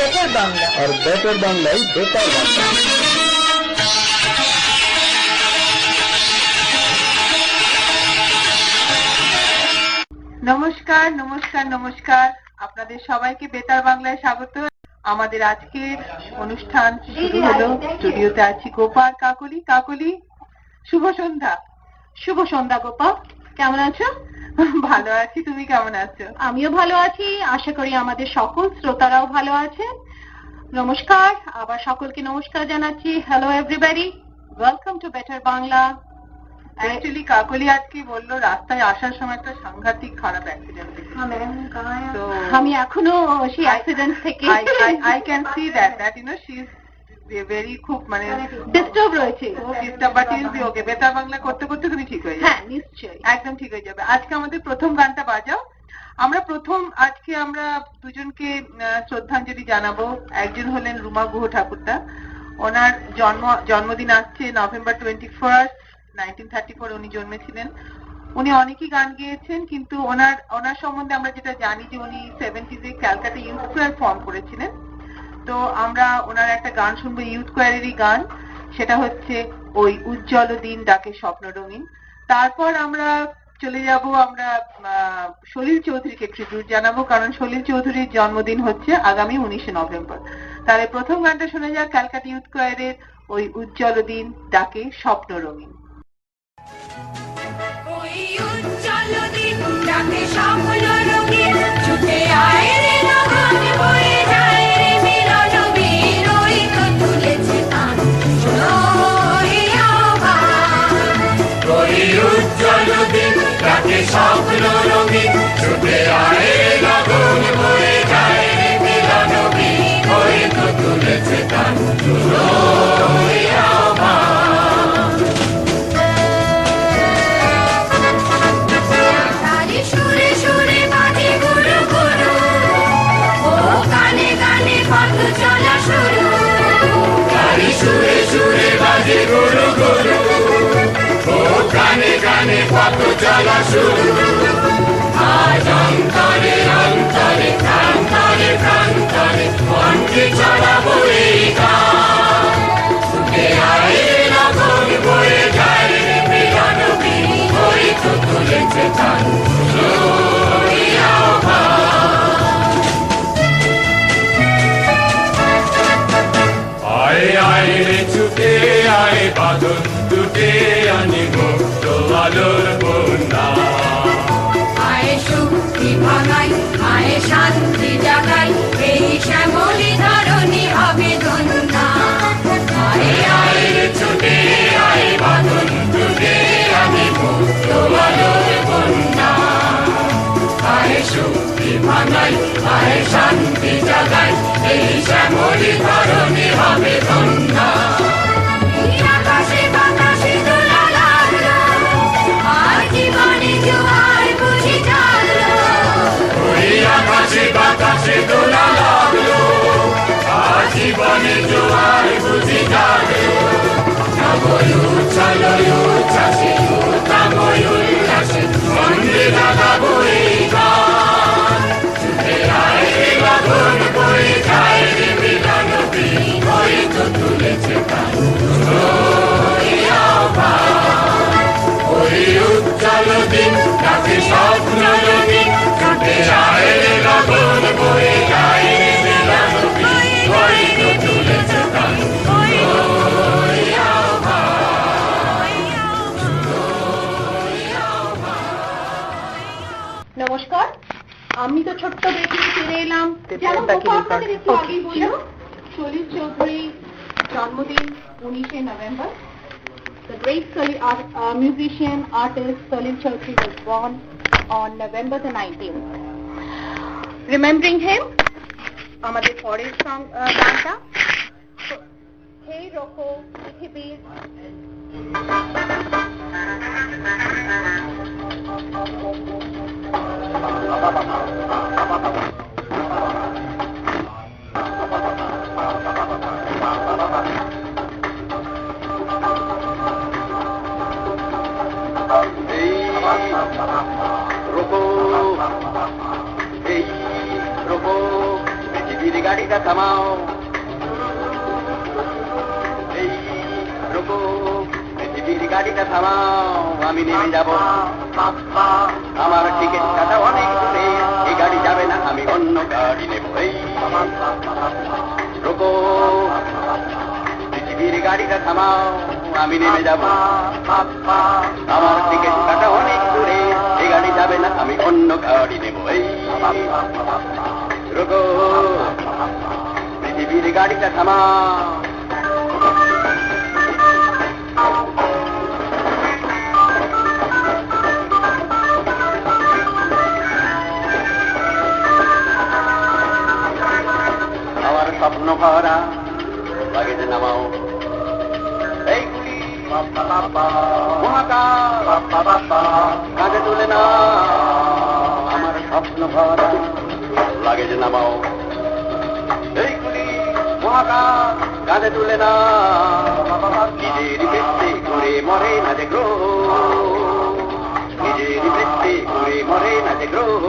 Better Bangla, আর better বাংলায় better Bangla. নমস্কার নমস্কার নমস্কার, আপনাদের সবাইকে বেতার বাংলায় স্বাগত। আমাদের আজকের অনুষ্ঠান শুরু হলো। স্টুডিওতে আছি গোপা আর কাকলি। কাকলি, শুভ সন্ধ্যা। শুভ সন্ধ্যা গোপা, কেমন আছো? ভালো আছি, তুমি কেমন আছো? আমিও ভালো আছি, আশা করি আমাদের সকল শ্রোতারাও ভালো আছে। নমস্কার, আবার সকলকে নমস্কার জানাচ্ছি। Hello everybody, welcome to better Bangla. Actually Kakoli আজকে বললো রাস্তায় আসার সময় একটা সাংঘাতিক খারাপ অ্যাক্সিডেন্ট দেখেছি। তো আমি এখনো সেই অ্যাক্সিডেন্ট থেকে I can see that you know she is very খুব মানে ডিস্টার্ব রয়েছে। বাট ইজ বি ওকে। বেতার বাংলা করতে করতে তুমি ঠিক হয়ে যাবে। হ্যাঁ, নিশ্চয়ই, একদম ঠিক হয়ে যাবে। আজকে আমাদের প্রথম গানটা বাজাও। আজকে আমরা দুজনকে শ্রদ্ধাঞ্জলি জানাবো। একজন হলেন রুমা গুহ ঠাকুরদা। ওনার জন্মদিন আসছে নভেম্বর 21, 1934 উনি জন্মেছিলেন। উনি অনেকই গান গেয়েছেন, কিন্তু ওনার সম্বন্ধে আমরা যেটা জানি যে উনি 70s Calcutta youth square form করেছিলেন। তো আমরা ওনার একটা গান শুনবো, ইউথ স্কোয়ারেরই গান, সেটা হচ্ছে ওই উজ্জ্বল দিন ডাকে স্বপ্ন রঙিন। তারপর আমরা চলে যাব, আমরা সলিল চৌধুরীকে ট্রিবিউট জানাবো, কারণ সলিল চৌধুরীর জন্মদিন হচ্ছে আগামী 19 নভেম্বর। তাহলে প্রথম গানটা শোনা যাক ক্যালকাটা ইউথ স্কোয়ারের ওই উজ্জ্বল দিন ডাকে স্বপ্ন রঙিন। ওই উজ্জ্বল দিন ডাকে স্বপ্ন রঙিন, ছুটে আয় রে লগন বয়ে যায় রে মিলন বীর, ওই তো তুলেছে তান শোনো হে আহ্বান। ওই উজ্জ্বল দিন ডাকে স্বপ্ন রঙিন, ছুটে আয় রে লগন বয়ে যায় রে মিলন বীর, ওই তো তুলেছে তান শোনো হে আহ্বান। সুরে সুরে বাজে গুরু গুরু, ও গানে গানে পথ চলা শুরু। গাড়ি সুরে সুরে বাজে গুরু গুরু, ও গানে গানে পথ চলা শুরু। আজ অন্তরে অন্তরে প্রান্তরে প্রান্তরে কণ্ঠে চড়াবো এই গান। ছুটে আয় লগন বয়ে যায় রে মিলন বীর, ওই তো তুলেছে তান আয় আয় রে ছুটে আয় বাদল দুটে আনি মুক্ত আলোর বন্যা। আয় শক্তি ভাগাই, আয় শান্তি জাগাই, এই শ্যামলি ধরণী হবে ধন্যা। আয় আয় রে ছুটে আয় বাদল দুটে আনি মুক্ত আলোর বন্যা। আয় শক্তি ভাগাই, আয় শান্তি জাগাই, এই শ্যামলি ধরণী হবে ধন্যা। আকাশে বাতাসে দোলা লাগলো, আর জীবনে জোয়ার বুঝি জাগলো। ওই আকাশে বাতাসে দোলা লাগলো, আর জীবনে জোয়ার বুঝি জাগলো। নবই উচ্ছলই উচ্ছ্বাসে উত্তমই উল্লাসে মন্দির লাগাবো এই গান। ছুটে আয় রে লগন বয়ে যায় রে মিলন বীর, ওই তো তুলেছে তান ওই আহ্বান। ওই উজ্জ্বল দিন ডাকে স্বপ্ন রঙিন, ছুটে আয় রে লগন বয়ে যায় রে মিলন বীর, ওই তো তুলেছে তান ওই নমস্কার, আমি তো ছোট্ট দেখে ফিরে এলাম। যেন গোপা আপনাদের একটু আগেই বলল, সলিল চৌধুরী জন্মদিন 19 November. The great musician, artist Salil Chaudhary was born on November the 19th. Remembering him, আমাদের পরের গানটা হে রকো পৃথিবীর গাড়িটা থামাও, এই রুকো, পৃথিবীর গাড়িটা থামাও, আমি নেমে যাব। আমার টিকিট কাটা অনেক দূরে, এই গাড়ি যাবে না, আমি অন্য গাড়ি নেব। এই রুকো, পৃথিবীর গাড়িটা থামাও, আমি নেমে যাব। আমার টিকিট কাটা অনেক দূরে, এই গাড়ি যাবে না, আমি অন্য গাড়ি নেব। এই রুকো, পৃথিবীর গাড়িটা থামাও। আমার স্বপ্ন ভরা লাগেজে নামাও, এইগুলি কাঁধে তুলে না। আমার স্বপ্ন ভরা লাগেজে নামাও, এইগুলি মহাকাশ কাঁধে তুলে না। নিজের বৃত্তে ঘুরে মরে না যে গ্রহ, নিজের বৃত্তে ঘুরে মরে না যে গ্রহ,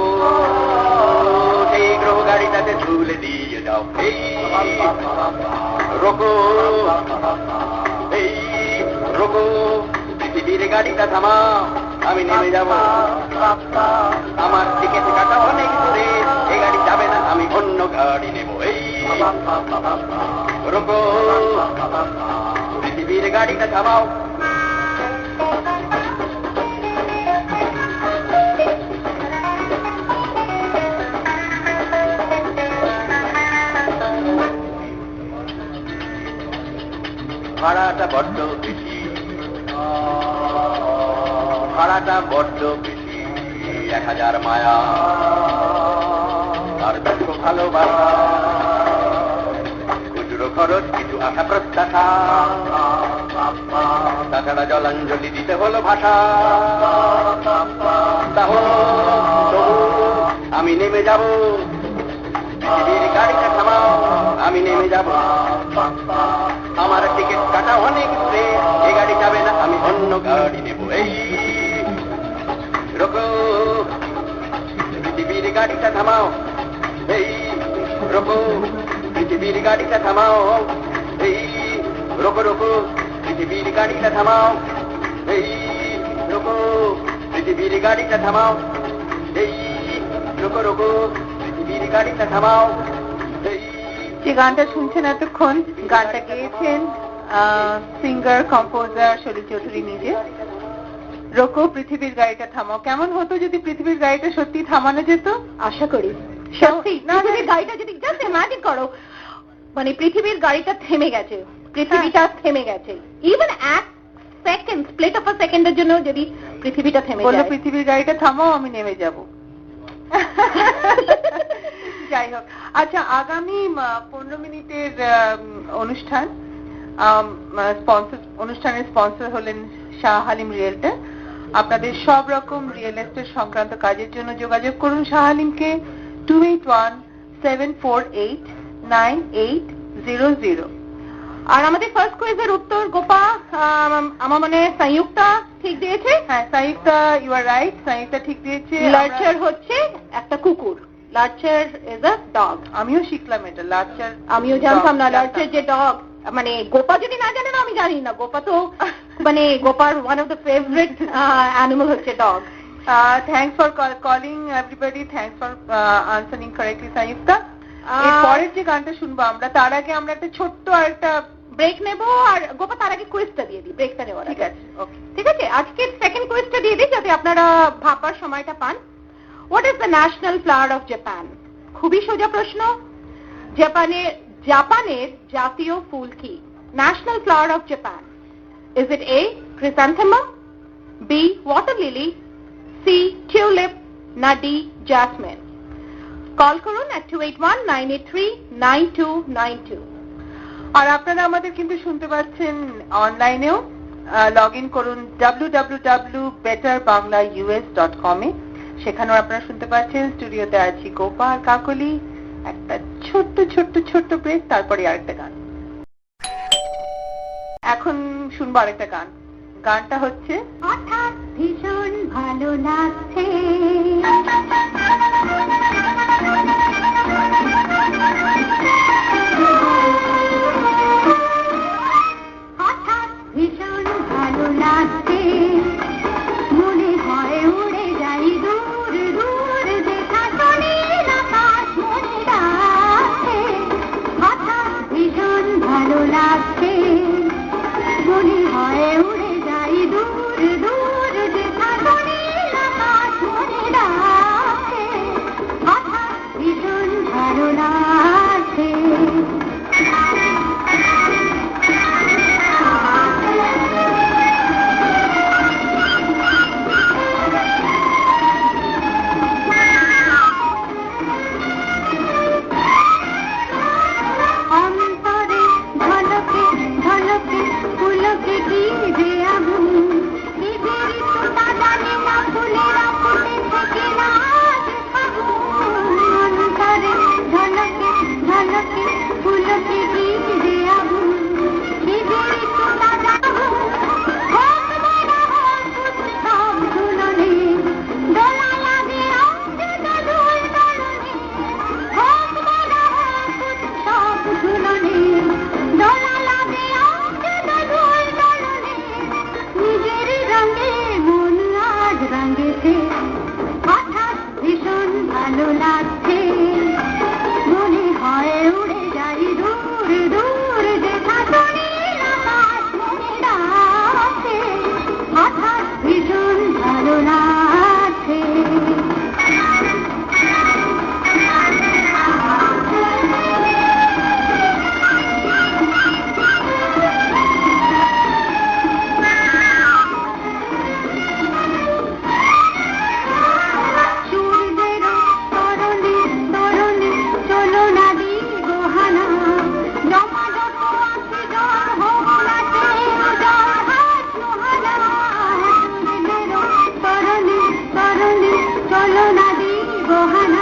সেই গ্রহ গাড়িটাতে তুলে দিয়ে যাও। এই রোকো, এই রোকো, পৃথিবীর গাড়িটা থামাও, আমি নেমে যাব। আমার টিকিট কাটা অনেক দূরে, এই গাড়ি যাবে না, আমি অন্য গাড়ি নেব। এই রোকো, পৃথিবীর গাড়িটা থামাও। ভাড়াটা বড্ড বেশি, ভাড়াটা বড্ড বেশি, 1000 মায়া আর 200 ভালোবাসা, খুচরো খরচ কিছু আশা প্রত্যাশা, তাছাড়া জলাঞ্জলি দিতে হলো ভাষা। তবু আমি নেমে যাব, পৃথিবীর গাড়িটা থামাও, আমি নেমে যাব। আমার টিকিট কাটা অনেক দূরে, এই গাড়ি যাবে না, আমি অন্য গাড়ি নেব। এই রোকো, পৃথিবীর গাড়িটা থামাও, এই রোকো, পৃথিবীর গাড়িটা থামাও। এই রোকো, রোকো, পৃথিবীর গাড়িটা থামাও। এই রোকো, পৃথিবীর গাড়িটা থামাও। এই রোকো, রোকো, পৃথিবীর গাড়িটা থামাও। এই যে গানটা শুনছেন এতক্ষণ, গানটা গেয়েছেন সিঙ্গার কম্পোজার শরীর চৌধুরী নিজে। রোকো, পৃথিবীর গাড়িটা থামাও। কেমন হতো যদি পৃথিবীর গাড়িটা সত্যি থামানো যেত? আশা করি সত্যি পৃথিবীর গাড়িটা যদি, জাস্ট ইমাজিন করো, মানে পৃথিবীর গাড়িটা থেমে গেছে, পৃথিবীটা থেমে গেছে, ইভেন এক সেকেন্ড, স্প্লিট অফ আ সেকেন্ডের জন্য যদি পৃথিবীটা থেমে বললো যায়। পৃথিবীর গাড়িটা থামাও, আমি নেমে যাব। যাই হোক, আচ্ছা, আগামী 15 মিনিটের অনুষ্ঠান, অনুষ্ঠানের স্পন্সর হলেন শাহ হালিম রিয়েলটর। আপনাদের সব রকম রিয়েল এস্টেট সংক্রান্ত কাজের জন্য যোগাযোগ করুন শাহ হালিমকে 2817489800। আর আমাদের ফার্স্ট কুইজের উত্তর গোপা, আমার মনে সংযুক্তা ঠিক দিয়েছে। হ্যাঁ, Sanyukta, you are right, Sanyukta ঠিক দিয়েছে। লার্চার হচ্ছে একটা কুকুর, লার্চার ইজ আ ডগ। আমিও শিখলাম এটা, লার্চার। আমিও জানতাম না লার্চার যে ডগ, মানে গোপা যদি না জানে না, আমি জানি না। গোপা তো মানে গোপার one of the favourite animal হচ্ছে dog. Thanks for calling everybody, thanks for answering correctly Sanjukta. পরের যে গানটা শুনবো আমরা, তার আগে আমরা একটা ছোট্ট একটা ব্রেক নেব। আর গোপা তার আগে কুইজটা দিয়ে দিই, ব্রেকটা নেওয়ার ঠিক আগে। আছে, ওকে, ঠিক আছে, আজকের সেকেন্ড কুইজটা দিয়ে দিই যাতে আপনারা ভাববার সময়টা পান। What is the national flower of Japan? খুবই সোজা প্রশ্ন। জাপানের জাতীয় ফুল কি? National flower of Japan. Is it a chrysanthemum, B water lily, C tulip, না ডি জ্যাসমিন? কল করুন at 2819839292। আর আপনারা আমাদের কিন্তু শুনতে পাচ্ছেন অনলাইনেও। লগ ইন করুন www.betterbanglaus.com এ, সেখানেও আপনারা শুনতে পাচ্ছেন। স্টুডিওতে আছি গোপা আর কাকলি। একটা ছোট্ট ছোট্ট ছোট্ট ব্রেক, তারপরে আরেকটা গান। এখন শুনবো আরেকটা গান। গানটা হচ্ছে হঠাৎ ভীষণ ভালো লাগছে, হঠাৎ ভীষণ ভালো লাগছে, মনে হয় উড়ে যাই দূর দূর, দেখা নীল আকাশ মনে রাখছে। হঠাৎ ভীষণ ভালো লাগছে, মনে হয় উড়ে যাই দূর দূর, দেখা নীল আকাশ মনে রাখছে। হঠাৎ ভীষণ ভালো লাগছে। অন্তরে ঝলকে ঝলকে ফুলকে কি যে আগুন, নিজের তো জানি না ফুলেরা ফুটে থেকে না আজ ফাগুন। অন্তরে ঝলকে ঝলকে ফুলকে কি যে আগুন, নিজের তো জানি হোক বড় হোক উৎসব ঝুলনে, দোলা লাগে অঙ্গে দোল দোলনে। হোক বড় হোক উৎসব ঝুলনে, দোলা লাগে অঙ্গে দোল দোলনে। নিজের রঙে মন আজ রঙেছে, হঠাৎ ভীষণ ভালো লাগছে, মনে হয় উড়ে যাই দূর দূর, দেখা নীল আকাশ মনে রাখছে। হঠাৎ ভীষণ ভালো লাগছে। সূর্যেরও তরণে তরণে চলো না দিব হানা, জমাজত আছে জল হোক না চেয়ে জল হাত নোহানা। সূর্যেরও তরণে তরণে চলো না দিব হানা,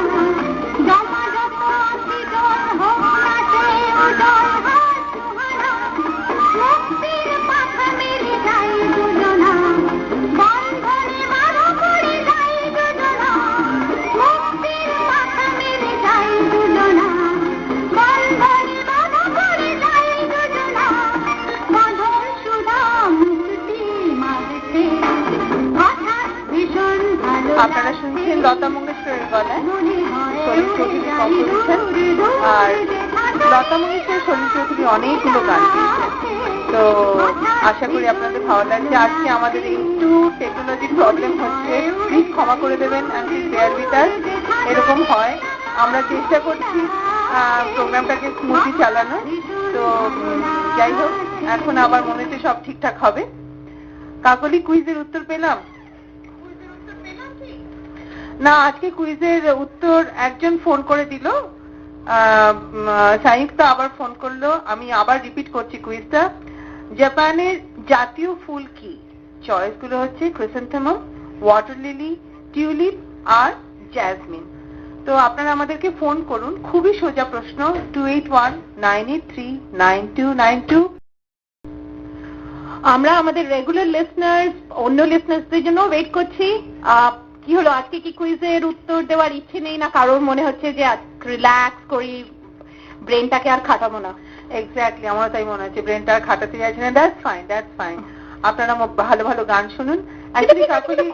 জমাজত আছে জল হোক না চেয়ে জল হাত নোহানা। মুক্তির পাখা মেলে যাই দুজনা, বন্ধনে বাঁধা পড়ে যাই দুজনা। মুক্তির পাখা মেলে যাই দুজনা, বন্ধনে বাঁধা পড়ে যাই দুজনা। বাঁধন সুধা মুক্তি মাগছে, হঠাৎ ভীষণ ভালো আপনারা লাগছে। শুনছেন লতা মঙ্গেশকরের গলায় মনে হয় সলিল চৌধুরী কম্পোজিশন। আর লতা মঙ্গেশকর সলিল চৌধুরী অনেকগুলো গান গেয়েছেন, তো আশা করি আপনাদের ভালো লাগছে। আজকে আমাদের একটু টেকনোলজির প্রবলেম হচ্ছে, প্লিজ ক্ষমা করে দেবেন, বেয়ার উইথ আস। এরকম হয়, আমরা চেষ্টা করছি প্রোগ্রামটাকে স্মুথলি চালানো। তো যাই হোক, এখন আবার মনে হচ্ছে সব ঠিকঠাক হবে। কাকলি, কুইজের উত্তর পেলাম না? আজকে কুইজের উত্তর একজন ফোন করে দিল, সাইন্স তো আবার ফোন করলো। আমি আবার রিপিট করছি কুইজটা। জাপানের জাতীয় ফুল কি? চয়েস গুলো হচ্ছে ক্রিসেন্থেমাম, ওয়াটার লিলি, টিউলিপ আর জ্যাসমিন। তো আপনারা আমাদেরকে ফোন করুন, খুবই সোজা প্রশ্ন, 2819839292। আমরা আমাদের রেগুলার লিসনার্স, অন্য লিসনার্সদের জন্য ওয়েট করছি। কি হলো, আজকে কি কুইজের উত্তর দেওয়ার ইচ্ছে নেই, না কারোর মনে হচ্ছে যে রিল্যাক্স করি, ব্রেনটাকে আর খাটাবো না? এক্স্যাক্টলি, আমারও তাই মনে হচ্ছে, ব্রেনটা আর খাটাতে যাচ্ছে না। That's fine, that's fine. আপনারা ভালো ভালো গান শুনুন।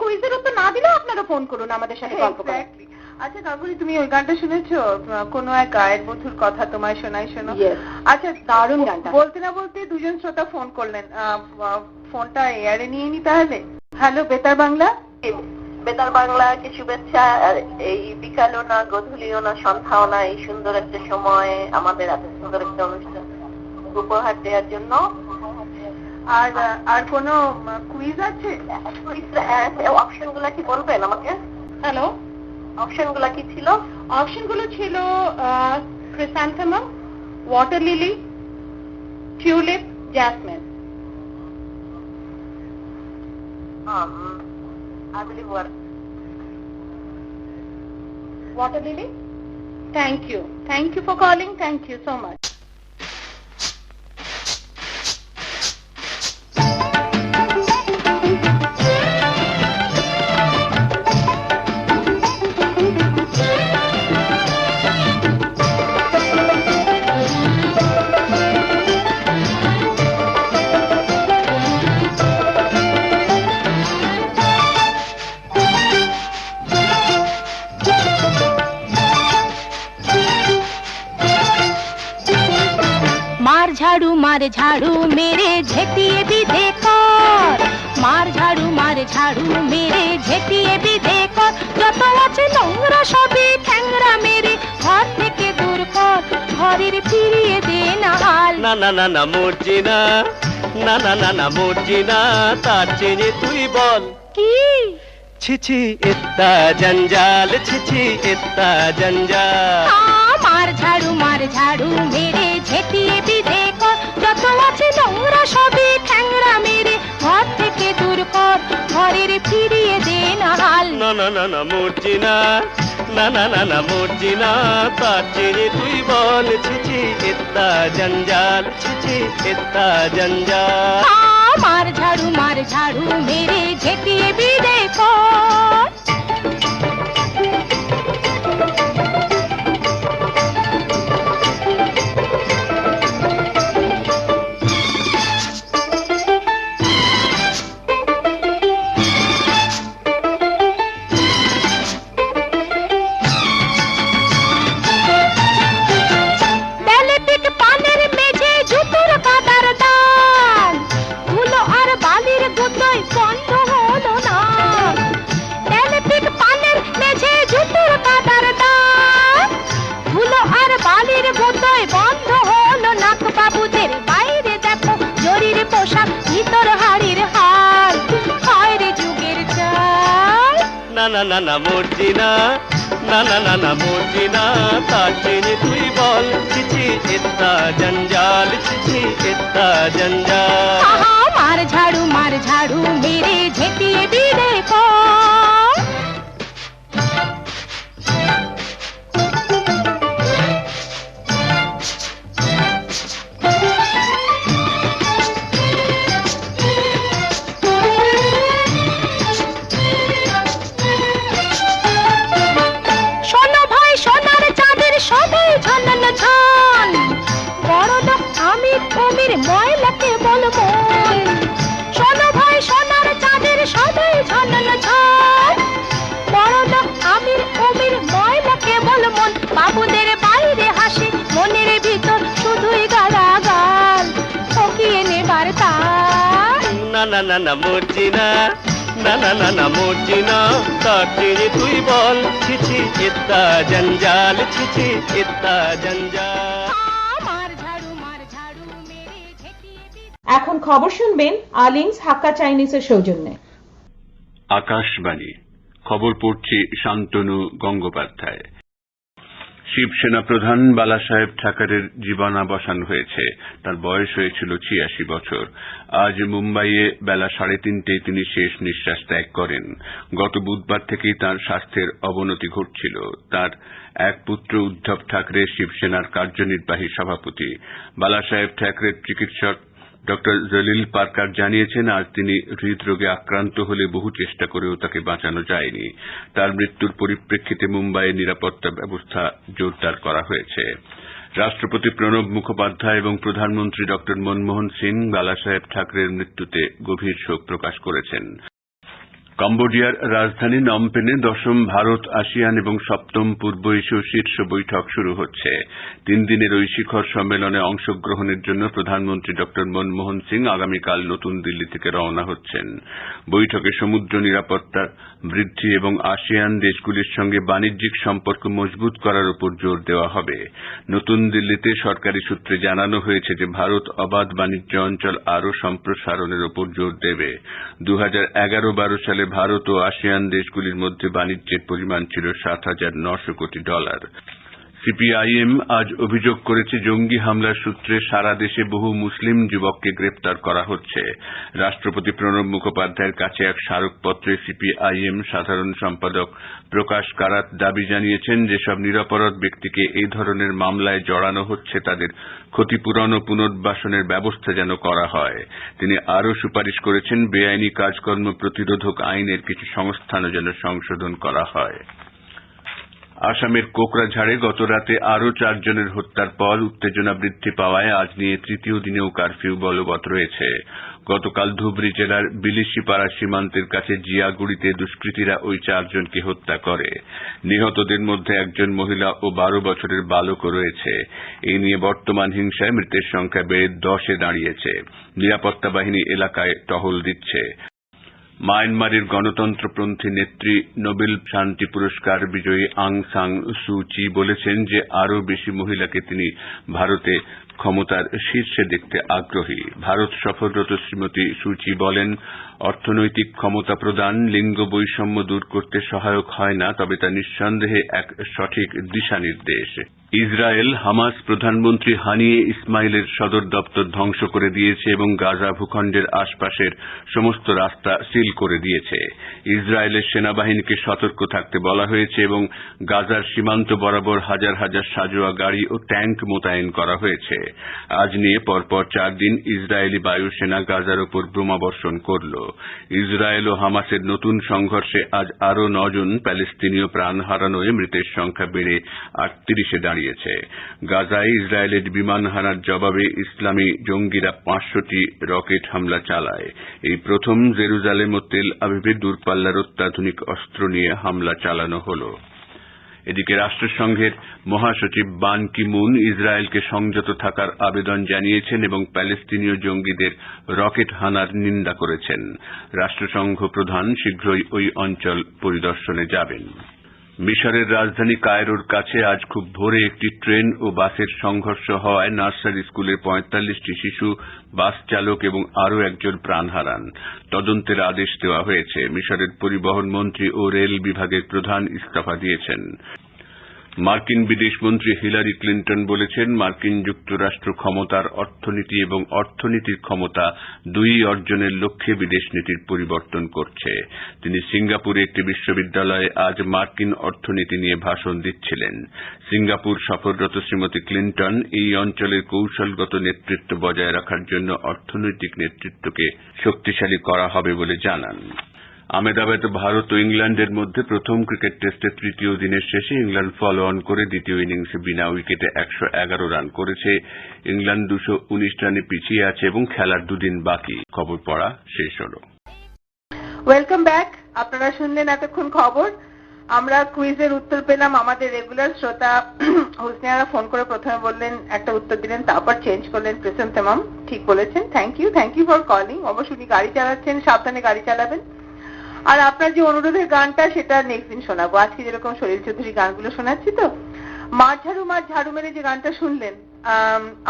কুইজের উত্তর না দিলেও আপনারা ফোন করুন, আমাদের সাথে গল্প করুন। আচ্ছা কাকুলি, তুমি ওই গানটা শুনেছো, কোনো এক গায়ের বধুর কথা তোমায় শোনাই শোনো? আচ্ছা, দারুণ গানটা। বলতে না বলতে দুজন শ্রোতা ফোন করলেন, ফোনটা এয়ারে নিয়ে নি তাহলে। হ্যালো বেতার বাংলা। বেতার বাংলাকে শুভেচ্ছা। এই বিকালও না, গধূলিও না, সন্ধ্যাও না, এই সুন্দর একটা সময়ে আমাদের এত সুন্দর একটা অনুষ্ঠান উপহার দেওয়ার জন্য। আর কোনো কুইজ আছে? অপশন গুলা কি বলবেন আমাকে? হ্যালো, অপশন গুলা কি ছিল? অপশন গুলো ছিল chrysanthemum, water lily, tulip, jasmine. I believe Water lily? Thank you. Thank you for calling. Thank you so much. মার ঝাড়ু মেরে ঝেঁটিয়ে বিধে কর, মার ঝাড়ু মেরে ঝেঁটিয়ে বিধে কর, যত আছে নোংরা সবই ঠ্যাংরা মেরে ঘর থেকে দূর কর, ঘরের ফিরিয়ে দে না হাল। না না না না মর্জিনা, না না না না মর্জিনা, তার চেয়ে তুই বল কি? ছিছি ইত্তা জঞ্জাল, ছিছি ইত্তা জঞ্জাল। মার ঝাড়ু মেরে ঝেঁটিয়ে বিধে কর, যত আছে নোংরা সবই ঠ্যাংরা মেরে ঘর থেকে দূর কর, ঘরের ফিরিয়ে দে না হাল। না না না না মর্জিনা, না না না না মর্জিনা, তার চেয়ে তুই বল ছিছি ইত্তা জঞ্জাল, ছিছি ইত্তা জঞ্জাল। মার ঝাড়ু মেরে ঝেঁটিয়ে বিধে কর। না না না না মর্জিনা, না না না না মর্জিনা, তার চেয়ে তুই বল ছিছি ইত্তা জঞ্জাল, ছিছি ইত্তা জঞ্জাল। মার ঝাড়ু মেরে ঝেঁটিয়ে বিধে কর। ময়লাকে বল মন, শোনো ভাই সোনার চাঁদের সবাই ঝলন ঝল, বড় লোক আমির অমির ময়লাকে বল মন, বাবুদের বাইরে হাসি মনের ভিতর শুধুই গালাগাল, ঠকিয়ে নেবার তার। না না না না মর্জিনা, না না না না মর্জিনা, তার চেয়ে তুই বল ছিছি ইত্তা জঞ্জাল, ছিছি ইত্তা জঞ্জাল। এখন খবর শুনবেন আলিংস হাক্কা চাইনিজের সৌজন্যে। আকাশবাণী খবর পড়ছি শান্তনু গঙ্গোপাধ্যায়। শিবসেনা প্রধান বালাসাহেব ঠাকরের জীবনাবসান হয়েছে। তার বয়স হয়েছিল ৮৬ বছর। আজ মুম্বাইয়ে বেলা ৩:৩০ তিনি শেষ নিঃশ্বাস ত্যাগ করেন। গত বুধবার থেকেই তাঁর স্বাস্থ্যের অবনতি ঘটছিল। তার এক পুত্র উদ্ধব ঠাকরে শিবসেনার কার্যনির্বাহী সভাপতি। বালাসাহেব ঠাকরের চিকিৎসক ডক্টর জলিল পারকার জানিয়েছেন, আজ তিনি হৃদরোগে আক্রান্ত হলে বহু চেষ্টা করেও তাকে বাঁচানো যায়নি। তার মৃত্যুর পরিপ্রেক্ষিতে মুম্বাইয়ে নিরাপত্তা ব্যবস্থা জোরদার করা হয়েছে। রাষ্ট্রপতি প্রণব মুখোপাধ্যায় এবং প্রধানমন্ত্রী ডক্টর মনমোহন সিং বালাসাহেব ঠাকরের মৃত্যুতে গভীর শোক প্রকাশ করেছেন। কম্বোডিয়ার রাজধানী নমপেনে ১০ম ভারত আসিয়ান এবং ৭ম পূর্ব এশীয় শীর্ষ বৈঠক শুরু হচ্ছে। ৩ দিনের ওই শিখর সম্মেলনে অংশগ্রহণের জন্য প্রধানমন্ত্রী ডক্টর মনমোহন সিং আগামীকাল নতুন দিল্লি থেকে রওনা হচ্ছেন। বৈঠকে সমুদ্র নিরাপত্তা বৃদ্ধি এবং আসিয়ান দেশগুলির সঙ্গে বাণিজ্যিক সম্পর্ক মজবুত করার উপর জোর দেওয়া হবে। নতুন দিল্লিতে সরকারি সূত্রে জানানো হয়েছে যে ভারত অবাধ বাণিজ্য অঞ্চল আরও সম্প্রসারণের উপর জোর দেবে। ২০১১-১২ সালে ভারত ও আসিয়ান দেশগুলির মধ্যে বাণিজ্যের পরিমাণ ছিল $৭,৯০০ কোটি। সিপিআইএম আজ অভিযোগ করেছে, জঙ্গি হামলার সূত্রে সারা দেশে বহু মুসলিম যুবককে গ্রেপ্তার করা হচ্ছে। রাষ্ট্রপতি প্রণব মুখোপাধ্যায়ের কাছে এক স্মারকপত্রে সিপিআইএম সাধারণ সম্পাদক প্রকাশ কারাত দাবি জানিয়েছেন, যেসব নিরপরাধ ব্যক্তিকে এই ধরনের মামলায় জড়ানো হচ্ছে তাদের ক্ষতিপূরণ ও পুনর্বাসনের ব্যবস্থা যেন করা হয়। তিনি আরও সুপারিশ করেছেন, বেআইনি কাজকর্ম প্রতিরোধক আইনের কিছু সংস্থানও যেন সংশোধন করা হয়। আসামের কোকরাঝাড়ে গতরাতে আরও 4 জনের হত্যার পর উত্তেজনা বৃদ্ধি পাওয়ায় আজ নিয়ে তৃতীয় দিনেও কারফিউ বলবৎ রয়েছে। গতকাল ধুবড়ী জেলার বিলিশিপাড়া সীমান্তের কাছে জিয়াগুড়িতে দুষ্কৃতীরা ওই 4 জনকে হত্যা করে। নিহতদের মধ্যে একজন মহিলা ও 12 বছরের বালকও রয়েছে। এই নিয়ে বর্তমান হিংসায় মৃতের সংখ্যা বেড়ে 10-এ দাঁড়িয়েছে। নিরাপত্তা বাহিনী এলাকায় টহল দিচ্ছে। মায়ানমারের গণতন্ত্রপন্থী নেত্রী নোবেল শান্তি পুরস্কার বিজয়ী আং সান সু চি বলেছেন যে আরও বেশি মহিলাকে তিনি ভারতে ক্ষমতার শীর্ষে দেখতে আগ্রহী। ভারত সফররত শ্রীমতী সু চি বলেন, অর্থনৈতিক ক্ষমতা প্রদান লিঙ্গ বৈষম্য দূর করতে সহায়ক হয় না, তবে তা নিঃসন্দেহে এক সঠিক দিশানির্দেশ। ইসরায়েল হামাস প্রধানমন্ত্রী হানিয়ে ইসমাইলের সদর দপ্তর ধ্বংস করে দিয়েছে এবং গাজা ভূখণ্ডের আশপাশের সমস্ত রাস্তা সিল করে দিয়েছে। ইসরায়েলের সেনাবাহিনীকে সতর্ক থাকতে বলা হয়েছে এবং গাজার সীমান্ত বরাবর হাজার হাজার সাঁজোয়া গাড়ি ও ট্যাঙ্ক মোতায়েন করা হয়েছে। আজ নিয়ে পরপর 4 দিন ইসরায়েলি বায়ুসেনা গাজার ওপর বোমাবর্ষণ করল। ইসরায়েল ও হামাসের নতুন সংঘর্ষে আজ আরও 9 জন প্যালেস্তিনীয় প্রাণ হারানোয় মৃতের সংখ্যা বেড়ে 38-এ দাঁড়িয়েছে। গাজায় ইসরায়েলের বিমান হানার জবাবে ইসলামী জঙ্গিরা 500টি রকেট হামলা চালায়। এই প্রথম জেরুজালেম ও তেল আবিবে দূরপাল্লার অত্যাধুনিক অস্ত্র নিয়ে হামলা চালানো হল। এদিকে রাষ্ট্রসংঘের মহাসচিব বান কি মুন ইসরায়েলকে সংযত থাকার আবেদন জানিয়েছেন এবং প্যালেস্তিনীয় জঙ্গিদের রকেট হানার নিন্দা করেছেন। রাষ্ট্রসংঘ প্রধান শীঘ্রই ওই অঞ্চল পরিদর্শনে যাবেন। মিশরের রাজধানী কায়রোর কাছে আজ খুব ভোরে একটি ট্রেন ও বাসের সংঘর্ষ হওয়ায় নার্সারি স্কুলের 45টি শিশু, বাস চালক এবং আরও একজন প্রাণ হারান। তদন্তের আদেশ দেওয়া হয়েছে। মিশরের পরিবহন মন্ত্রী ও রেল বিভাগের প্রধান ইস্তফা দিয়েছেন। মার্কিন বিদেশমন্ত্রী হিলারি ক্লিন্টন বলেছেন, মার্কিন যুক্তরাষ্ট্র ক্ষমতার অর্থনীতি এবং অর্থনীতির ক্ষমতা দুই অর্জনের লক্ষ্যে বিদেশ নীতির পরিবর্তন করছে। তিনি সিঙ্গাপুরে একটি বিশ্ববিদ্যালয়ে আজ মার্কিন অর্থনীতি নিয়ে ভাষণ দিচ্ছিলেন। সিঙ্গাপুর সফররত শ্রীমতী ক্লিন্টন এই অঞ্চলের কৌশলগত নেতৃত্ব বজায় রাখার জন্য অর্থনৈতিক নেতৃত্বকে শক্তিশালী করা হবে বলে জানান। আহমেদাবাদে ভারত ও ইংল্যান্ডের মধ্যে প্রথম ক্রিকেট টেস্টের তৃতীয় দিনের শেষে ইংল্যান্ড ফলো অন করে দ্বিতীয় ইনিংসে বিনা উইকেটে 111 রান করেছে। ইংল্যান্ড 219 রানে পিছিয়ে আছে এবং খেলার 2 দিন বাকি। খবর পড়া শেষ হল। Welcome back. আপনারা শুনলেন এতক্ষণ খবর। আমরা কুইজের উত্তর পেলাম। আমাদের রেগুলার শ্রোতা হোসনিয়ারা ফোন করে প্রথমে বললেন, একটা উত্তর দিলেন, তারপর চেঞ্জ করলেন। প্রেসেন তেমাম ঠিক বলেছেন। Thank you for calling. অবশ্যই উনি গাড়ি চালাচ্ছেন, সাবধানে গাড়ি চালাবেন। আর আপনার যে অনুরোধের গানটা সেটা নেক্সট দিন শোনাবো। আজকে যেরকম সলিল চৌধুরী গানগুলো শোনাচ্ছি, তো মাঠ ঝাড়ু মেরে যে গানটা শুনলেন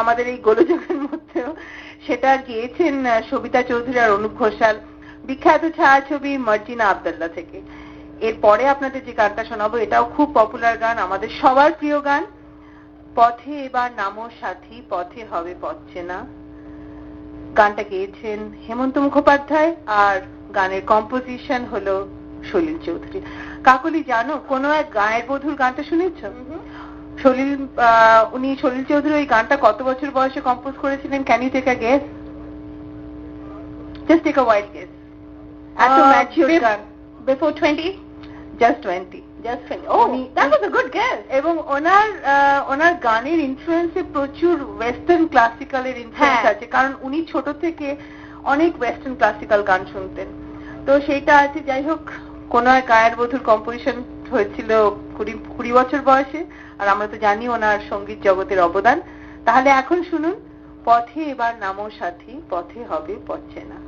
আমাদের এই গোলযোগের মধ্যেও, সেটা গিয়েছেন সবিতা চৌধুরী আর অনুপ ঘোষাল, বিখ্যাত ছায়াছবি মার্জিনা আব্দুল্লাহ থেকে। এরপরে আপনাদের যে গানটা শোনাবো এটাও খুব পপুলার গান, আমাদের সবার প্রিয় গান, পথে এবার নামো সাথী, পথে হবে পথ চেনা। গানটা গেয়েছেন হেমন্ত মুখোপাধ্যায় আর গানের কম্পোজিশন হলো সলিল চৌধুরী। কাকলি, জানো কোন এক গায়ের বধুর গানটা শুনেছ? উনি সলিল চৌধুরী ওই গানটা কত বছর বয়সে কম্পোজ করেছিলেন? Can you take a guess? Just take a wild guess. এত ম্যাচিউর গান। Before 20? Just 20. Oh, that was a good guess. এবং ওনার গানের ইনফ্লুয়েন্সে প্রচুর ওয়েস্টার্ন ক্লাসিক্যালের ইনফ্লুয়েন্স আছে, কারণ উনি ছোট থেকে অনেক ওয়েস্টার্ন ক্লাসিক্যাল গান শুনতেন। তো সেইটা আছে। যাই হোক, কোন এক গায়ের বধুর কম্পোজিশন হয়েছিল 20 বছর বয়সে, আর আমরা তো জানি ওনার সঙ্গীত জগতের অবদান। তাহলে এখন শুনুন, পথে এবার নামো সাথী, পথে হবে পথ চেনা।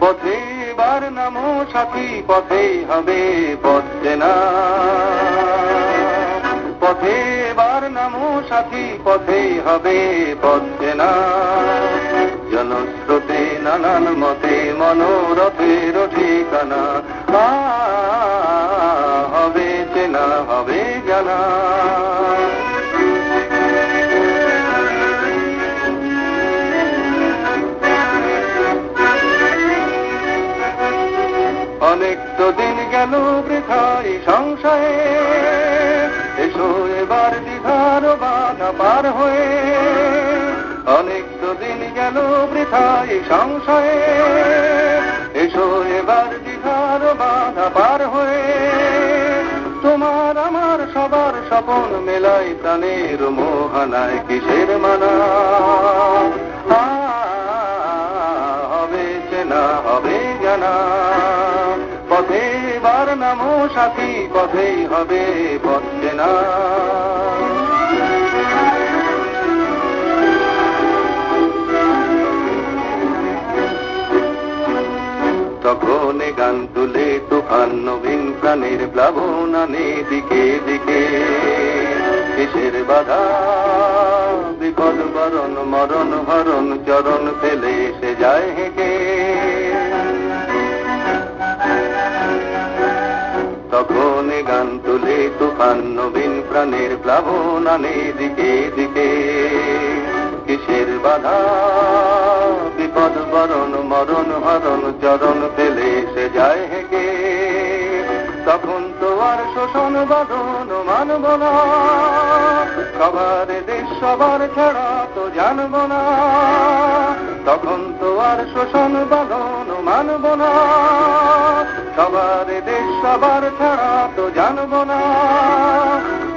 পথে এবার নামো সাথী, পথে হবে পথ চেনা। পথে এবার নামো সাথী, পথে হবে পথ চেনা। জনস্রোতে নানান মতে মনোরথের ঠিকানা, হবে চেনা, হবে জানা। অনেক তো দিন গেল বৃথায় সংশয়ে, এসো এবার দ্বিধার বাধা পার হয়ে। অনেক তো সংশয়ে, এসো এবার দ্বিধার বাধা পার হয়ে, তোমার আমার সবার স্বপন মেলাই প্রাণের মোহনায় কিসের মানা, হবে চেনা হবে জানা, পথে এবার নামো সাথী, পথেই হবে পথ চেনা। তখন গান তুলে তুফান নবীন প্রাণের প্লাবন আনে দিকে দিকে, কিসের বাধা বিপদ বরণ মরণ হরণ চরণ ফেলে সে যায় হেঁকে, তখন গান তুলে তুফান নবীন প্রাণের প্লাবন আনে দিকে দিকে, কিসের বাধা বিপদ বরণ মরণ হরণ চরণ ফেলে সে যায় হেঁকে, তখন তো আর শোষণ বাঁধন মানব না, সবার দেশ সবার ছাড়া তো জানব না, তখন তো আর শোষণ বাঁধন মানব না, সবার দেশ সবার ছাড়া তো জানব না,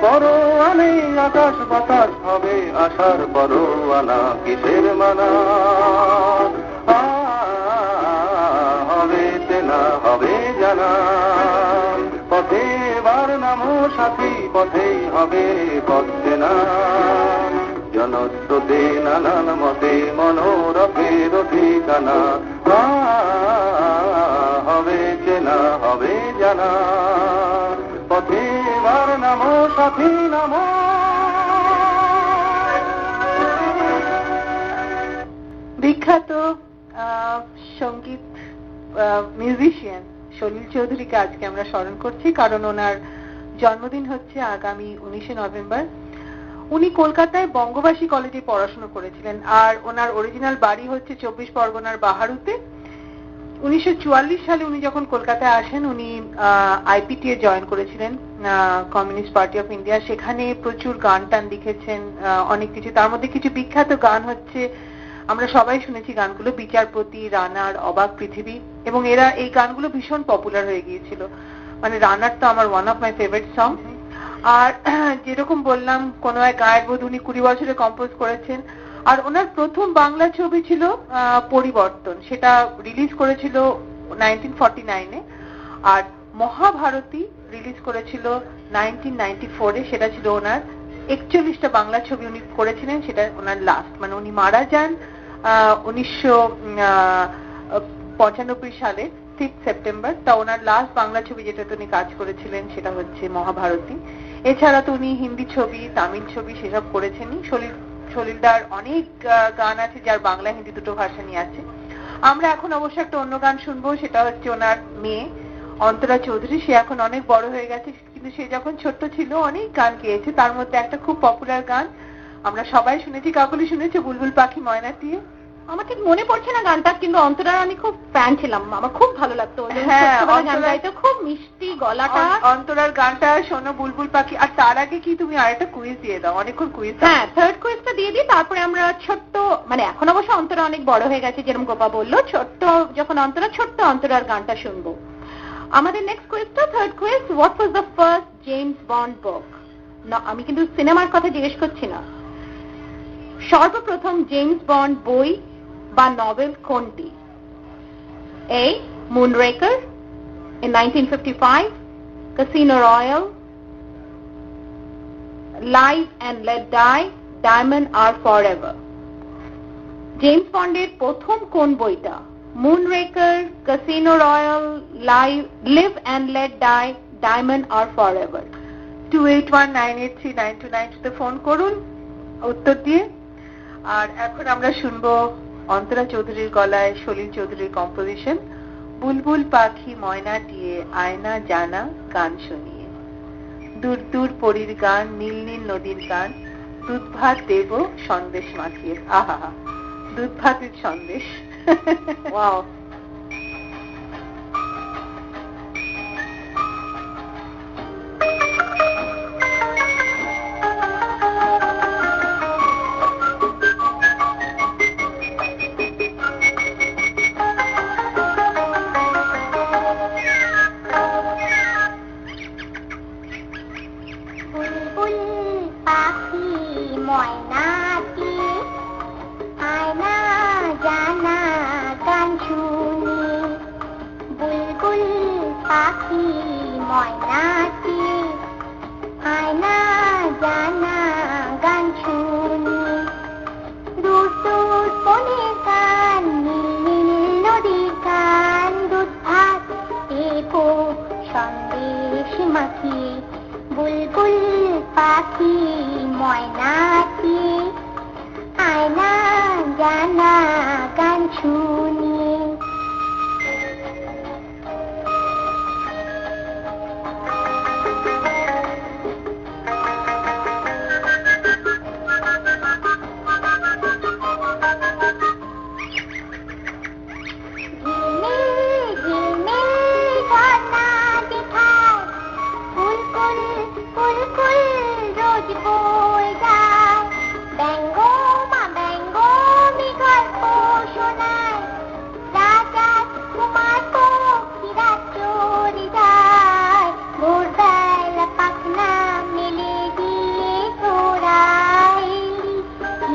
পরোয়ানে আকাশ বাতাস হবে আশার পরোয়ানা, কিসের মানা, হবে চেনা হবে জানা, পথে এবার নামো সাথী, পথেই হবে পথ চেনা, জনস্রোতে নানান মতে মনোরথের ঠিকানা, হবে চেনা হবে জানা, পথে এবার নামো সাথী নামো। বিখ্যাত সঙ্গীত মিউজিশিয়ান সলিল চৌধুরীকে আজকে আমরা স্মরণ করছি, কারণ ওনার জন্মদিন হচ্ছে আগামী 19শে নভেম্বর। উনি কলকাতায় বঙ্গবাসী কলেজে পড়াশোনা করেছিলেন, আর ওনার অরিজিনাল বাড়ি হচ্ছে 24 পরগনার বাহারুতে। 1944 সালে উনি যখন কলকাতায় আসেন, উনি আইপিটিএ জয়েন করেছিলেন, কমিউনিস্ট পার্টি অফ ইন্ডিয়া। সেখানে প্রচুর গান টান লিখেছেন, অনেক কিছু, তার মধ্যে কিছু বিখ্যাত গান হচ্ছে, আমরা সবাই শুনেছি গানগুলো, বিচারপতি, রানার, অবাক পৃথিবী, এবং এরা এই গানগুলো ভীষণ পপুলার হয়ে গিয়েছিল। মানে রানার তো আমার one of my favourite song. আর যেরকম বললাম, কোন এক গায়ের বোধ উনি 20 বছরে কম্পোজ করেছেন। আর ওনার প্রথম বাংলা ছবি ছিল পরিবর্তন, সেটা রিলিজ করেছিল 1949-এ। আর মহাভারতী রিলিজ করেছিল 1994-এ, সেটা ছিল ওনার 41টা বাংলা ছবি উনি করেছিলেন, সেটা ওনার লাস্ট। মানে উনি মারা যান 1995 সালে 6 সেপ্টেম্বর। তা ওনার লাস্ট বাংলা ছবি যেটাতে উনি কাজ করেছিলেন সেটা হচ্ছে মহাভারতী। এছাড়া তো উনি হিন্দি ছবি, তামিল ছবি সেসব করেছেনই। সলিলদার অনেক গান আছে যার বাংলা হিন্দি দুটো ভার্সনই আছে। আমরা এখন অবশ্য একটা অন্য গান শুনবো, সেটা হচ্ছে ওনার মেয়ে অন্তরা চৌধুরী। সে এখন অনেক বড় হয়ে গেছে, কিন্তু সে যখন ছোট্ট ছিল অনেক গান গেয়েছে। তার মধ্যে একটা খুব পপুলার গান আমরা সবাই শুনেছি, কাকুলি শুনেছে, বুলবুল পাখি ময়না দিয়ে। আমার ঠিক মনে পড়ছে না গানটা, কিন্তু অন্তরার আমি খুব ফ্যান ছিলাম, আমার খুব ভালো লাগতো। হ্যাঁ, গান গাইতো, খুব মিষ্টি গলাটা। অন্তরার গানটা শোনো, বুলবুল পাখি। আর তার আগে কি তুমি আরেকটা কুইজ দিয়ে দাও, অনেকক্ষণ কুইজ। হ্যাঁ, থার্ড কুইজটা দিয়ে দিই, তারপরে আমরা ছোট্ট, মানে এখন অবশ্য অন্তরা অনেক বড় হয়ে গেছে, যেরকম গোপা বললো, ছোট্ট যখন অন্তরা ছোট্ট, অন্তরার গানটা শুনবো। আমাদের নেক্সট কুইজটা third quiz, what was the first James Bond book? না, আমি কিন্তু সিনেমার কথা জিজ্ঞেস করছি না। সর্বপ্রথম জেমস বন্ড বই বা নভেল কোনটি? A. Moonraker in 1955, Casino Royale, Live and Let Die, Diamond Are Forever. James বন্ডের প্রথম কোন বইটা? Moonraker, Casino Royale, Live and Let Die, Diamond Are Forever. 2819839292 তে ফোন করুন উত্তর দিয়ে। আর এখন আমরা শুনবো অন্তরা চৌধুরীর গলায় সলিল চৌধুরীর কম্পোজিশন, বুলবুল পাখি ময়না দিয়ে আয়না জানা গান শুনিয়ে। দূর দূর পরীর গান, নীল নীল নদীর গান, দুধ ভাত দেব সন্দেশ মাখিয়ে। আহা, দুধ ভাতের সন্দেশ। ওয়াও। ময়নাটি আয়না জানা গান শুনি বুলবুল পাখি ময়নাটি আয়না জানা গান শুনি দূর দূর বনে গান নীল নীল নদীর গান দুধ ভাত দেবো সন্দেশ মাখি বুলবুল পাখি ময়নাটি আয়না জানা গান শুনি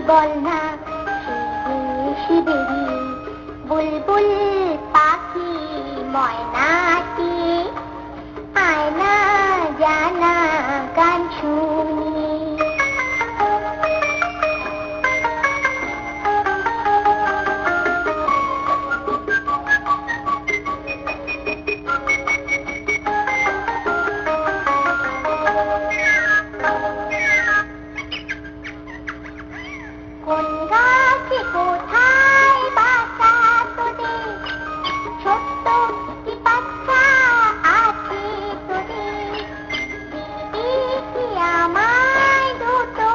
বলনা শিবেরি বুলবুল পাখি ময়নাটি আয়না জানা গান শুনি কোন গাছে কোথায় বাসা তোদের ছোট্ট কি বাচ্চা আছে তোদের দিদি কি আমায় দুটো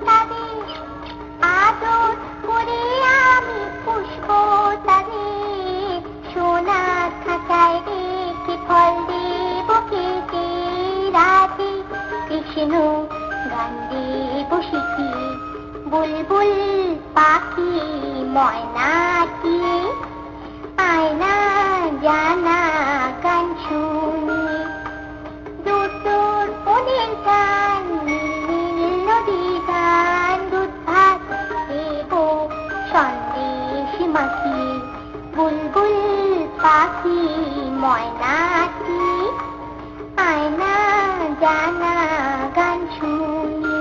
তাদের আদর করে আমি পুষবো তাদের সোনা খাঁচায় রেখে ফল দেব খেতে রাতে কৃষ্ণ গান দেব শিখি বুলবুল পাখি ময়নাটি আয়না জানা গান শুনি দূর দূর বনের গান নীল নীল নদীর গান দুধ ভাত দেব সন্দেশ মাখি বুলবুল পাখি ময়নাটি আয়না জানা গান শুনি।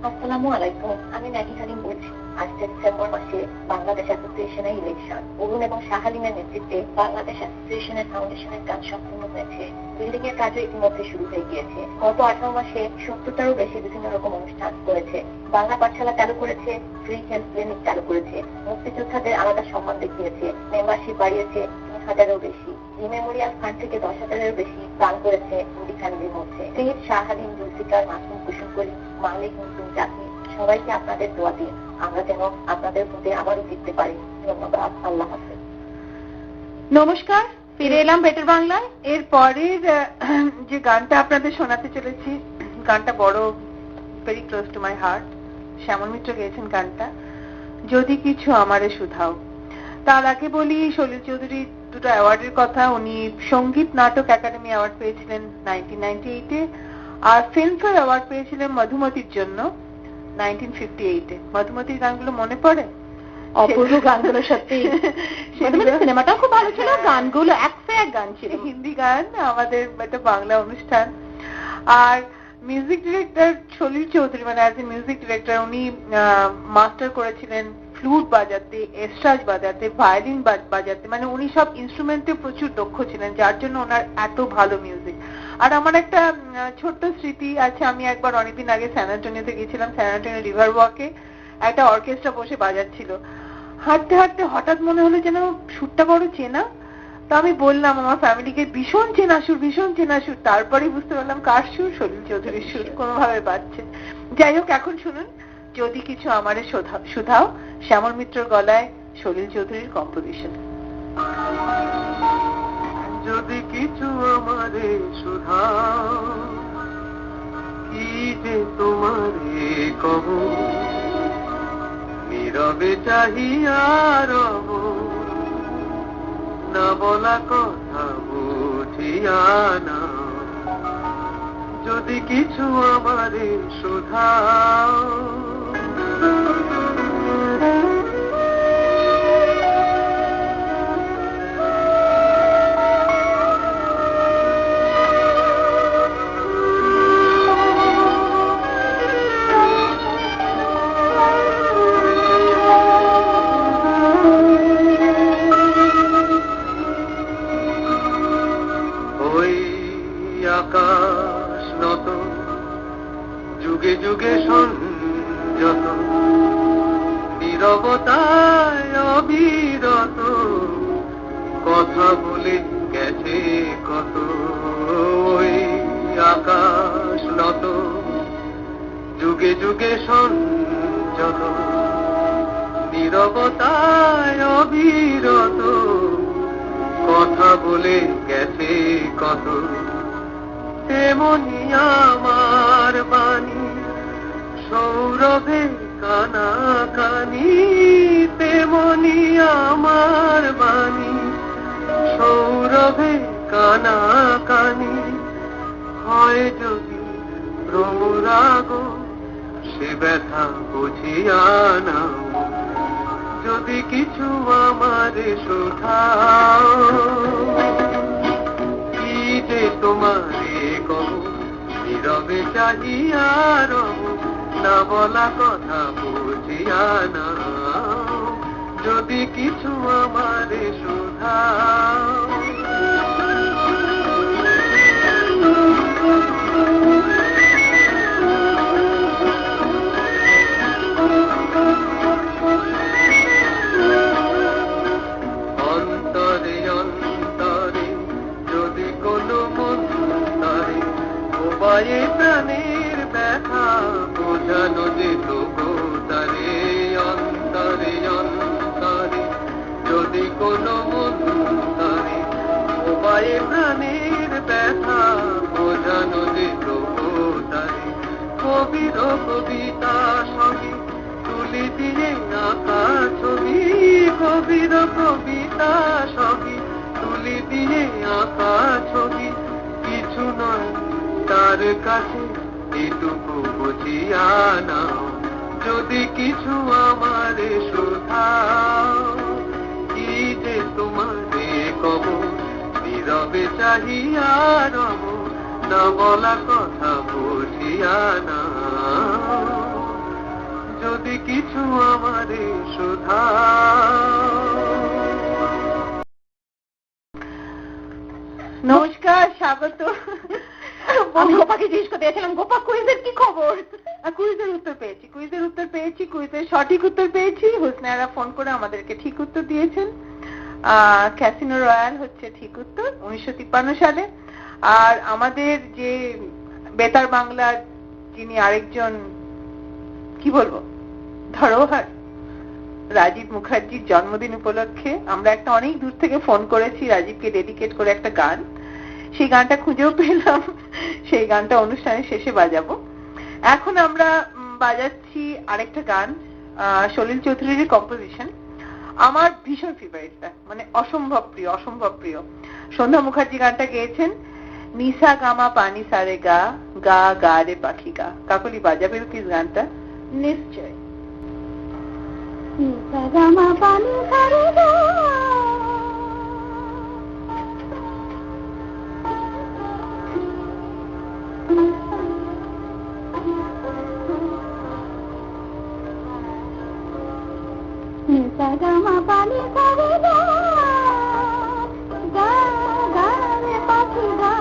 আসসালামু আলাইকুম, আমি নাকি হালিম বলছি। আজকে ডিসেম্বর মাসে বাংলাদেশ অ্যাসোসিয়েশনের ইলেকশন অরুণ এবং শাহালিমের নেতৃত্বে বাংলাদেশ অ্যাসোসিয়েশনের ফাউন্ডেশনের কাজ সম্পূর্ণ হয়েছে। বিল্ডিং এর কাজও ইতিমধ্যে শুরু হয়ে গিয়েছে। গত 18 মাসে 70টারও বেশি বিভিন্ন রকম অনুষ্ঠান করেছে। বাংলা পাঠশালা চালু করেছে, ফ্রি হেলথ ক্লিনিক চালু করেছে, মুক্তিযোদ্ধাদের আলাদা সম্মান দেখিয়েছে, মেম্বারশিপ বাড়িয়েছে 3000-এরও বেশি, মেমোরিয়াল ফান্ড থেকে 10,000-এরও বেশি দান করেছে মুদি ফ্যামিলির মধ্যে। শহীদ শাহালিম, জুলফিকার, মাসুম, কুসুম করিম, মালিক, মুসলিম, জাতি সবাইকে আপনাদের দোয়া দিন, আমরা যেন আপনাদের মধ্যে আবারও জিততে পারি। ধন্যবাদ, আল্লাহ হাফেজ। নমস্কার, ফিরে এলাম বেটার বাংলায়। এর পরের যে গানটা আপনাদের শোনাতে চলেছি, গানটা বড় very close to my heart. Shyamal Mitra গেয়েছেন গানটা, যদি কিছু আমারে শুধাও। তার আগে বলি, সলিল চৌধুরী দুটো অ্যাওয়ার্ডের কথা। উনি সঙ্গীত নাটক একাডেমি অ্যাওয়ার্ড পেয়েছিলেন 1998-এ, আর ফিল্মফেয়ার অ্যাওয়ার্ড পেয়েছিলেন মধুমতির জন্য 1958-এ। মধুমতির গানগুলো মনে পড়ে? অপূর্ব গানগুলো, সত্যি সিনেমাটা খুব ভালো ছিল, গানগুলো এক গান ছিল, হিন্দি গান, আমাদের একটা বাংলা অনুষ্ঠান। আর মিউজিক ডিরেক্টর সলিল চৌধুরী, মানে অ্যাজ এ মিউজিক ডিরেক্টর উনি মাস্টার করেছিলেন ফ্লুট বাজাতে, এস্ট্রাজ বাজাতে, ভায়োলিন বাজাতে, মানে উনি সব ইনস্ট্রুমেন্টে প্রচুর দক্ষ ছিলেন, যার জন্য ওনার এত ভালো মিউজিক। আর আমার একটা ছোট্ট স্মৃতি আছে, আমি একবার অনেকদিন আগে স্যান অ্যান্টোনিওতে গেছিলাম। স্যান অ্যান্টোনিও রিভার ওয়াকে একটা অর্কেস্ট্রা বসে বাজাচ্ছিল। হাঁটতে হাঁটতে হঠাৎ মনে হলো যেন সুরটা বড় চেনা। তো আমি বললাম আমার ফ্যামিলিকে, ভীষণ চেনা সুর, ভীষণ চেনা সুর। তারপরেই বুঝতে পারলাম কার সুর, সলিল চৌধুরীর সুর, কোনোভাবে বাজছে। যাই হোক, এখন শুনুন যদি কিছু আমারে শুধাও, শ্যামল মিত্রর গলায় সলিল চৌধুরীর কম্পোজিশন। যদি কিছু আমারে শুধাও, কি যে তোমারে কব, নীরবে চাহিয়া রব, না বলা কথা বুঝিয়া না, যদি কিছু আমারে শোধাও আকাশ নত যুগে যুগে সংযত নীরবতায় অবিরত কথা বলে গেছে কত ওই আকাশ নত যুগে যুগে সংযত নীরবতায় অবিরত কথা বলে গেছে কত তেমনি আমার বাণী সৌরভে কানাকানি তেমনি আমার বাণী সৌরভে কানাকানি হয় যদি প্রমরাগ সে ব্যথা বুঝিয়া নাও যদি কিছু আমারে শোধাও কি যে তোমারে কব নীরবে চাহিয়া রব না বলা কথা বুঝিয়া না যদি কিছু আমারে শোধাও অন্তরে অন্তরে যদি কোনো মন্তরে উপায়ে প্রাণের ব্যথা বোঝানো যেত তারে অন্তরে অন্তরে যদি কোনো মন্তরে উপায়ে প্রাণের ব্যথা বোঝানো যেত তারে কবির কবিতা সঙ্গে তুলি দিয়ে আঁকা ছবি কবির কবিতা সবই তুলি দিয়ে আঁকা ছবি কিছু নয় তার কাছে এটুকু বুঝিয়া নাও যদি কিছু আমারে শোধাও কি যে তোমারে কব নীরবে চাহিয়া রব না বলা কথা বুঝিয়া না যদি কিছু আমারে শোধাও নমস্কার, স্বাগত। আমি গোপাকে জিজ্ঞেস করতে যাচ্ছিলাম, গোপা কুইজের কি খবর? কুইজের উত্তর পেয়েছি, কুইজের সঠিক উত্তর পেয়েছি। হোসনারা ফোন করে আমাদেরকে ঠিক উত্তর দিয়েছেন। ক্যাসিনো রয়্যাল হচ্ছে ঠিক উত্তর 1953 সালে। আর আমাদের যে বেতার বাংলার যিনি আরেকজন কি বলবো ধরোহর রাজীব মুখার্জির জন্মদিন উপলক্ষে আমরা একটা অনেক দূর থেকে ফোন করেছি রাজীবকে ডেডিকেট করে একটা গান। সেই গানটা খুঁজেও পেলাম, সেই গানটা অনুষ্ঠানের শেষে বাজাবো। এখন আমরা বাজাচ্ছি আরেকটা গান, সলিল চৌধুরীর কম্পোজিশন। আমার ভীষণ ফেভারিট, মানে অসম্ভব প্রিয়। সন্ধ্যা মুখার্জি গানটা গেয়েছেন। নিসা গামা পানি সারে গা গা গা রে পাখি গা। কাকলি বাজাবে প্লিজ গানটা? নিশ্চয়। নিসা গামা পানি সারে গা নিসা গামা পানি সারে গা গা গা রে পাখি গা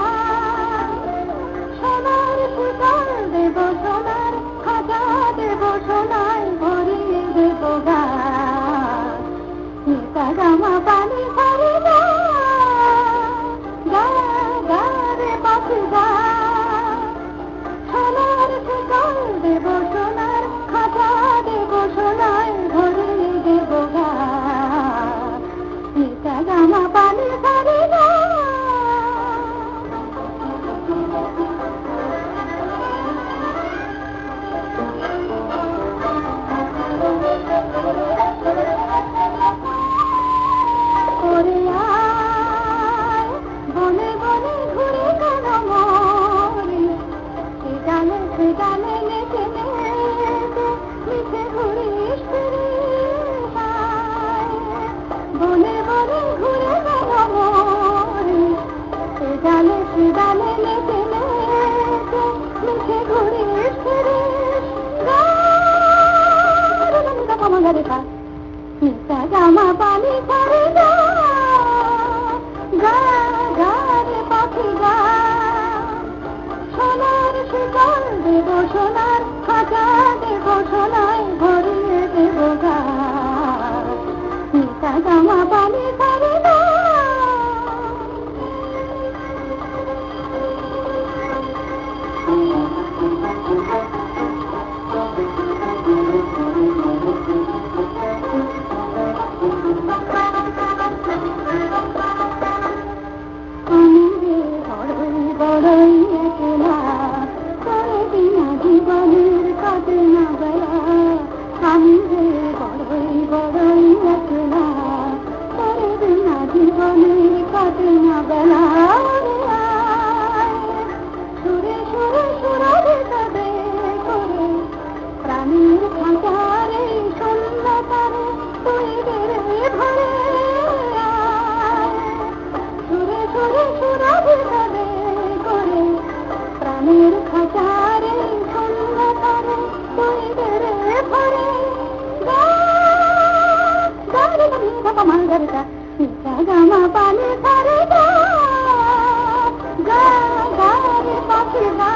সোনার পুতুল দেব সোনার খাজা দেব সোনায় ভরিয়ে দেব গা নিসা গামা আছে ঘুরে ফিরে নিতা জামা পানি করে গা গা রে পাখি গা সোনার শিকল দেব সোনার খাঁচা দেব সোনায় ভরিয়ে দেব গা নিতা জামা পানি করে গা বড়ই একলা করে বিনা জীবনের কাটে না বেলা আমি যে বড়ই একলা করে বিনা জীবনের কাটে না বেলা সুরে সুরে সুরাবে তবে করে প্রাণীর খাঁচারে শূন্যতারে তুই বেড়ে ভরে সুরে সুরে সুরাবে তবে করে প্রাণীর খাঁচারে শূন্যতারে তুই বেড়ে ভরে গারে মাঙ্গরটা নিচা জামা পানি ধরে গারে পাখি গা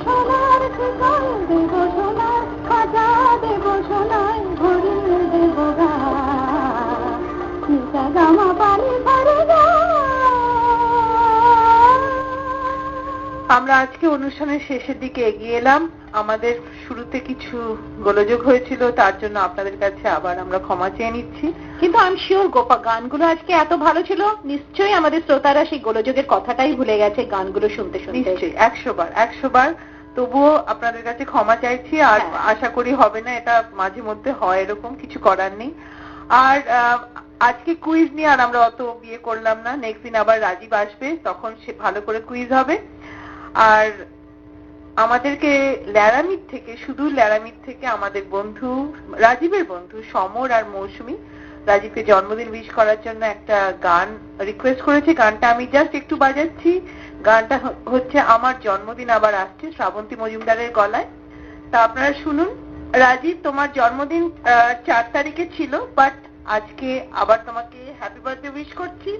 সোনার শিকল দেব সোনার খাজা দেব সোনায় ভরিয়ে দেব গা নিচা জামা পানি ধরে গা। আমরা আজকে অনুষ্ঠানের শেষের দিকে এগিয়ে এলাম। আমাদের শুরুতে কিছু গোলযোগ হয়েছিল, তার জন্য আপনাদের কাছে আবার আমরা ক্ষমা চেয়ে নিচ্ছি। কিন্তু আমি শিওর গোপা গানগুলো আজকে এত ভালো ছিল, নিশ্চয়ই আমাদের শ্রোতারা সেই গোলযোগের কথাটাই ভুলে গেছে গানগুলো শুনতে শুনতে। নিশ্চয়ই 100 বার। তবুও আপনাদের কাছে ক্ষমা চাইছি, আর আশা করি হবে না, এটা মাঝে মধ্যে হয়, এরকম কিছু করার নেই। আর আজকে কুইজ নিয়ে আর আমরা অত বিয়ে করলাম না, নেক্সট দিন আবার রাজীব আসবে, তখন সে ভালো করে কুইজ হবে। আর আমাদেরকে ল্যারামিট থেকে, শুধু ল্যারামিট থেকে আমাদের বন্ধু, রাজীবের বন্ধু সমর আর মৌসুমী রাজীবকে জন্মদিন উইশ করার জন্য একটা গান রিকোয়েস্ট করেছে। গানটা আমি জাস্ট একটু বাজাচ্ছি। গানটা হচ্ছে আমার জন্মদিন আবার আসছে, শ্রাবন্তী মজুমদারের গলায়। তা আপনারা শুনুন। রাজীব, তোমার জন্মদিন 4 তারিখে ছিল, বাট আজকে আবার তোমাকে হ্যাপি বার্থডে উইশ করছি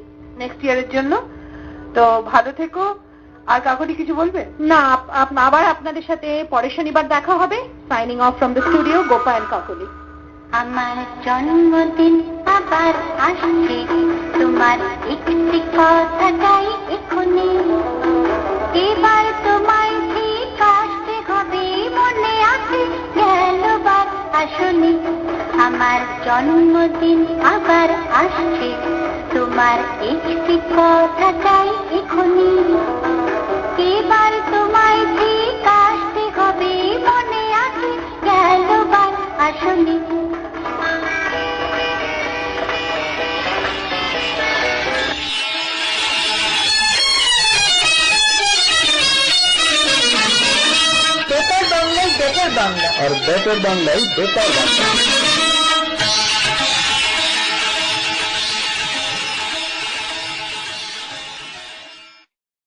নেক্সট ইয়ারের জন্য। তো ভালো থেকো। আর কাকুলি কিছু বলবে? না, আবার আপনাদের সাথে পরের শনিবার দেখা হবে। Signing off from the studio, Gopa এন্ড কাকুলি। আমার জন্মদিন আবার আসছে, তোমার একটি কথাটাই এখনই এবার তোমায় ঠিক আসতে হবে, মনে আছে গেলবার আসনি। আমার জন্মদিন আবার আসছে, তোমার একটি কথাটাই এখনই এবার তোমায় ঠিক আসতে হবে, মনে আছে গেলবার আসনি। বেটার বাংলায় বেটার বাংলা আর বেটার বাংলায় বেটার বাংলা।